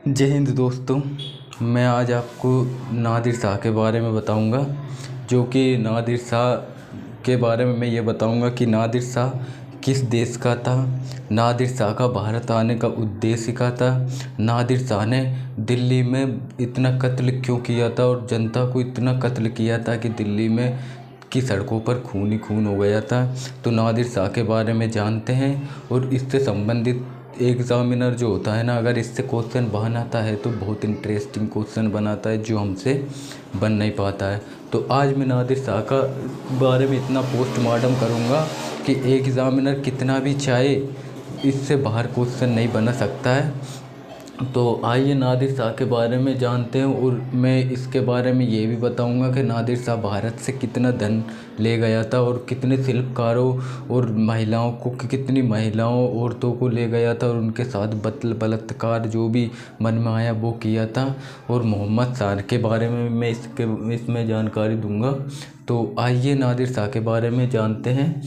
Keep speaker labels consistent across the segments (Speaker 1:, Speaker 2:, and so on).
Speaker 1: जय हिंद दोस्तों। मैं आज आपको नादिर शाह के बारे में बताऊंगा। जो कि नादिर शाह के बारे में मैं ये बताऊंगा कि नादिर शाह किस देश का था, नादिर शाह का भारत आने का उद्देश्य क्या था, नादिर शाह ने दिल्ली में इतना कत्ल क्यों किया था और जनता को इतना कत्ल किया था कि दिल्ली में की सड़कों पर खून ही खून हो गया था। तो नादिर शाह के बारे में जानते हैं। और इससे संबंधित एग्ज़ामिनर जो होता है ना, अगर इससे क्वेश्चन बनाता है तो बहुत इंटरेस्टिंग क्वेश्चन बनाता है जो हमसे बन नहीं पाता है। तो आज मैं नादिर शाह का बारे में इतना पोस्टमार्टम करूँगा कि एग्ज़ामिनर कितना भी चाहे इससे बाहर क्वेश्चन नहीं बना सकता है। तो आइए नादिर शाह के बारे में जानते हैं। और मैं इसके बारे में ये भी बताऊंगा कि नादिर शाह भारत से कितना धन ले गया था और कितने शिल्पकारों और महिलाओं को, कितनी महिलाओं औरतों को ले गया था और उनके साथ बलात्कार जो भी मन में आया वो किया था। और मोहम्मद शाह के बारे में मैं इसमें जानकारी दूंगा। तो आइए नादिर शाह के बारे में जानते हैं।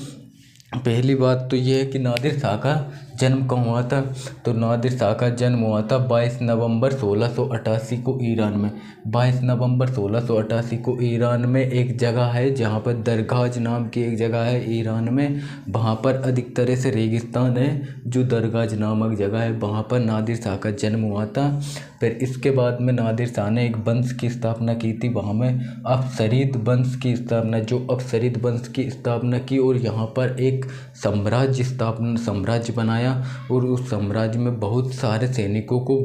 Speaker 1: पहली बात तो ये है कि नादिर शाह का जन्म कब हुआ था। तो नादिर शाह का जन्म हुआ था 22 नवंबर 1688 को ईरान में। 22 नवंबर 1688 को ईरान में एक जगह है जहाँ पर दरगाज नाम की एक जगह है ईरान में। वहाँ पर अधिक तरह से रेगिस्तान है, जो दरगाज नामक जगह है, वहाँ पर नादिर शाह का जन्म हुआ था। फिर इसके बाद में नादिर शाह ने एक वंश की स्थापना की थी, वहाँ में अफसरीद वंश की स्थापना, जो अफसरीद वंश की स्थापना की। और यहाँ पर एक साम्राज्य बनाया और उस साम्राज्य में बहुत सारे सैनिकों को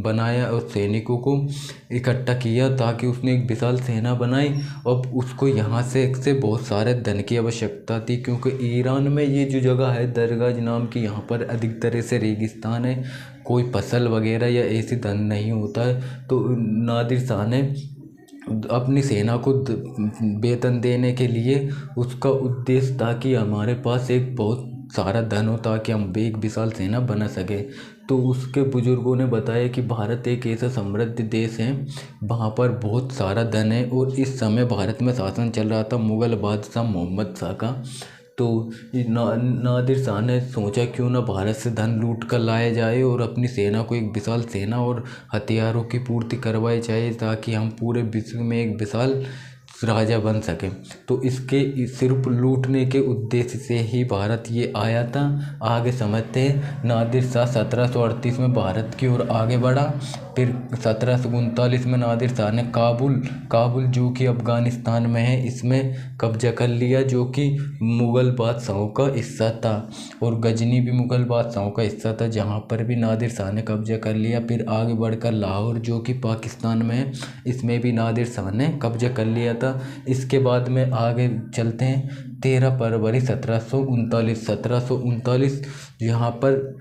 Speaker 1: बनाया और सैनिकों को इकट्ठा किया ताकि उसने एक विशाल सेना बनाई। अब उसको यहाँ से बहुत सारे धन की आवश्यकता थी, क्योंकि ईरान में ये जो जगह है दरगाज नाम की, यहाँ पर अधिक तरह से रेगिस्तान है, कोई फसल वगैरह या ऐसी धन नहीं होता है। तो नादिर शाह ने अपनी सेना को वेतन देने के लिए, उसका उद्देश्य था कि हमारे पास एक बहुत सारा धन हो ताकि हम एक विशाल सेना बना सके। तो उसके बुजुर्गों ने बताया कि भारत एक ऐसा समृद्ध देश है, वहाँ पर बहुत सारा धन है। और इस समय भारत में शासन चल रहा था मुग़ल बादशाह मोहम्मद शाह का। तो नादिर शाह ने सोचा क्यों ना भारत से धन लूट कर लाया जाए और अपनी सेना को एक विशाल सेना और हथियारों की पूर्ति करवाई जाए ताकि हम पूरे विश्व में एक विशाल राजा बन सके। तो इसके सिर्फ लूटने के उद्देश्य से ही भारत ये आया था। आगे समझते हैं। नादिर शाह 1738 में भारत की ओर आगे बढ़ा। फिर 1739 में नादिर शाह ने काबुल जो कि अफ़गानिस्तान में है, इसमें कब्जा कर लिया, जो कि मुग़ल बादशाहों का हिस्सा था। और गजनी भी मुग़ल बादशाहों का हिस्सा था, जहाँ पर भी नादिर शाह ने कब्जा कर लिया। फिर आगे बढ़कर लाहौर जो कि पाकिस्तान में है, इसमें भी नादिर शाह ने कब्जा कर लिया था। इसके बाद में आगे चलते हैं। 13 फरवरी 1739 यहाँ पर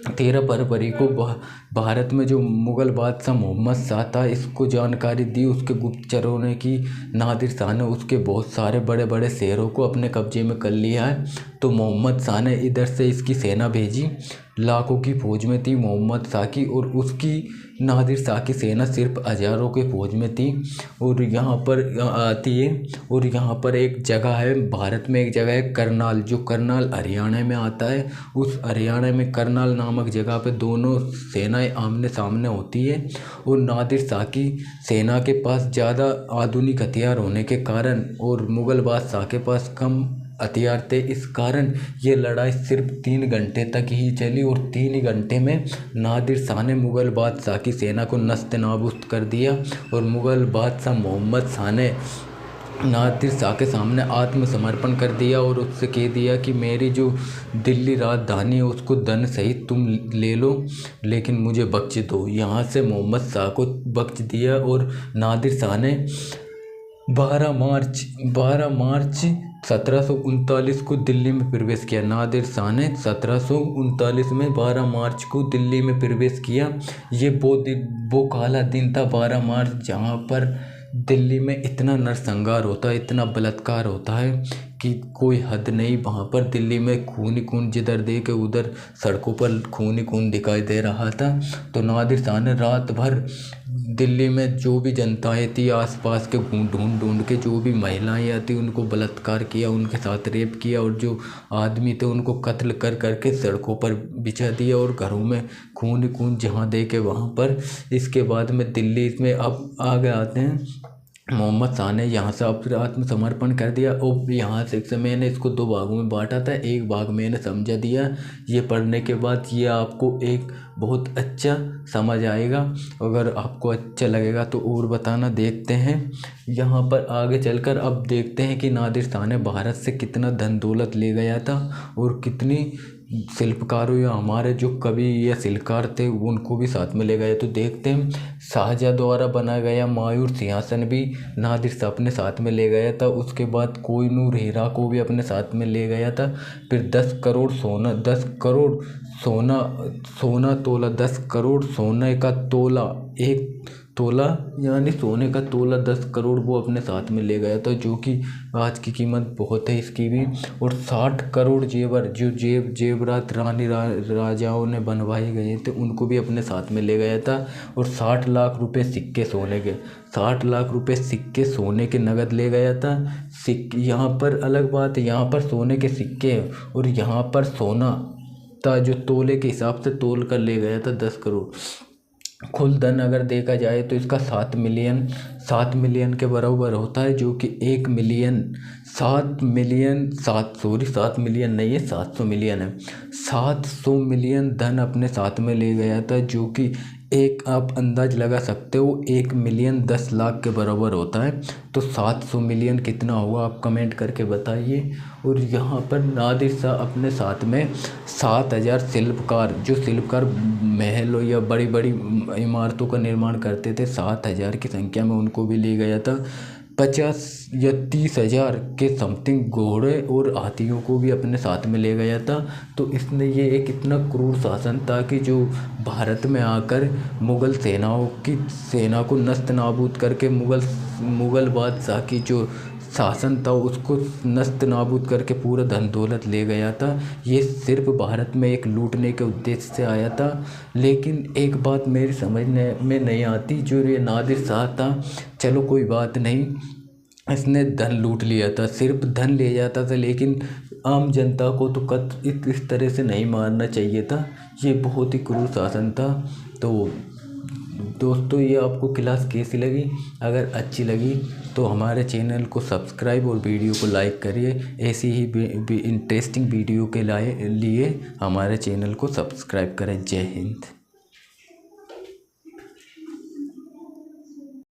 Speaker 1: 13 फरवरी को भारत में जो मुग़ल बादशाह मोहम्मद शाह था, इसको जानकारी दी उसके गुप्तचरों ने कि नादिर शाह ने उसके बहुत सारे बड़े बड़े शहरों को अपने कब्जे में कर लिया है। तो मोहम्मद शाह ने इधर से इसकी सेना भेजी, लाखों की फौज में थी मोहम्मद शाह की, और उसकी नादिर शाह की सेना सिर्फ हज़ारों की फौज में थी। और यहाँ पर आती है। और यहाँ पर एक जगह है, भारत में एक जगह है करनाल, जो करनाल हरियाणा में आता है। उस हरियाणा में करनाल नामक जगह पे दोनों सेनाएं आमने सामने होती है। और नादिर शाह की सेना के पास ज़्यादा आधुनिक हथियार होने के कारण और मुग़ल बादशाह के पास कम हथियार थे, इस कारण ये लड़ाई सिर्फ 3 घंटे तक ही चली। और 3 ही घंटे में नादिर शाह ने मुग़ल बादशाह की सेना को नस्त नाबूद कर दिया। और मुग़ल बादशाह मोहम्मद शाह ने नादिर शाह के सामने आत्मसमर्पण कर दिया और उससे कह दिया कि मेरी जो दिल्ली राजधानी है उसको धन सहित तुम ले लो, लेकिन मुझे बख्श दो। यहाँ से मोहम्मद शाह को बख्श दिया। और नादिर शाह ने 12 मार्च 1739 को दिल्ली में प्रवेश किया। नादिर शाह ने 1739 में 12 मार्च को दिल्ली में प्रवेश किया। ये वो काला दिन था 12 मार्च, जहाँ पर दिल्ली में इतना नरसंहार होता है, इतना बलात्कार होता है कि कोई हद नहीं। वहाँ पर दिल्ली में खून ही खून, जिधर देखे उधर सड़कों पर खून ही खून दिखाई दे रहा था। तो नादिर शाह ने रात भर दिल्ली में जो भी जनताएँ थी आसपास के ढूंढ ढूंढ के जो भी महिलाएं आती उनको बलात्कार किया, उनके साथ रेप किया, और जो आदमी थे उनको कत्ल कर करके सड़कों पर बिछा दिया और घरों में खून ही खून जहाँ देखे वहाँ पर। इसके बाद में दिल्ली में अब आगे आते हैं, मोहम्मद शाह ने यहाँ से अपना आत्मसमर्पण कर दिया। और यहाँ से मैंने इसको दो भागों में बांटा था, एक भाग मैंने समझा दिया। ये पढ़ने के बाद ये आपको एक बहुत अच्छा समझ आएगा। अगर आपको अच्छा लगेगा तो और बताना। देखते हैं यहाँ पर आगे चलकर, अब देखते हैं कि नादिर शाह ने भारत से कितना धन दौलत ले गया था और कितनी शिल्पकारों या हमारे जो कवि या शिल्पकार थे उनको भी साथ में ले गए। तो देखते हैं, शाहजहाँ द्वारा बनाया गया मयूर सिंहासन भी नादिर शाह अपने साथ में ले गया था। उसके बाद कोहिनूर हीरा को भी अपने साथ में ले गया था। फिर 10 करोड़ सोना 10 करोड़ सोना तोला 10 करोड़ सोने का तोला, एक तोला यानी सोने का तोला 10 करोड़ वो अपने साथ में ले गया था, जो कि आज की कीमत बहुत है इसकी भी। और 60 करोड़ जेवर जो जेवरात रानी राजाओं ने बनवाए गए थे उनको भी अपने साथ में ले गया था। और 60 लाख रुपए सिक्के सोने के 60 लाख रुपए सिक्के सोने के नगद ले गया था। सिक्के यहाँ पर अलग बात है, यहाँ पर सोने के सिक्के हैं और यहाँ पर सोना था जो तोले के हिसाब से तोल कर ले गया था 10 करोड़। कुल धन अगर देखा जाए तो इसका 7 मिलियन के बराबर होता है, जो कि 7 मिलियन नहीं है, 700 मिलियन है। 700 मिलियन धन अपने साथ में ले गया था, जो कि एक आप अंदाज लगा सकते हो 1 मिलियन 10 लाख के बराबर होता है। तो 700 मिलियन कितना होगा आप कमेंट करके बताइए। और यहाँ पर नादिर शाह अपने साथ में 7000 शिल्पकार महलों या बड़ी बड़ी इमारतों का निर्माण करते थे, 7000 की संख्या में उनको भी ले गया था। 50 या 30,000 के समथिंग घोड़े और हाथियों को भी अपने साथ में ले गया था। तो इसने ये एक इतना क्रूर शासन था कि जो भारत में आकर मुग़ल सेना को नस्त नाबूद करके मुग़ल बादशाह की जो शासन था उसको नस्त नाबूद करके पूरा धन दौलत ले गया था। ये सिर्फ भारत में एक लूटने के उद्देश्य से आया था। लेकिन एक बात मेरी समझने में नहीं आती, जो ये नादिर शाह था, चलो कोई बात नहीं, इसने धन लूट लिया था, सिर्फ धन ले जाता था, लेकिन आम जनता को तो इस तरह से नहीं मारना चाहिए था। ये बहुत ही क्रूर शासन था। तो दोस्तों, ये आपको क्लास कैसी लगी? अगर अच्छी लगी तो हमारे चैनल को सब्सक्राइब और वीडियो को लाइक करिए। ऐसी ही इंटरेस्टिंग वीडियो के लिए हमारे चैनल को सब्सक्राइब करें। जय हिंद।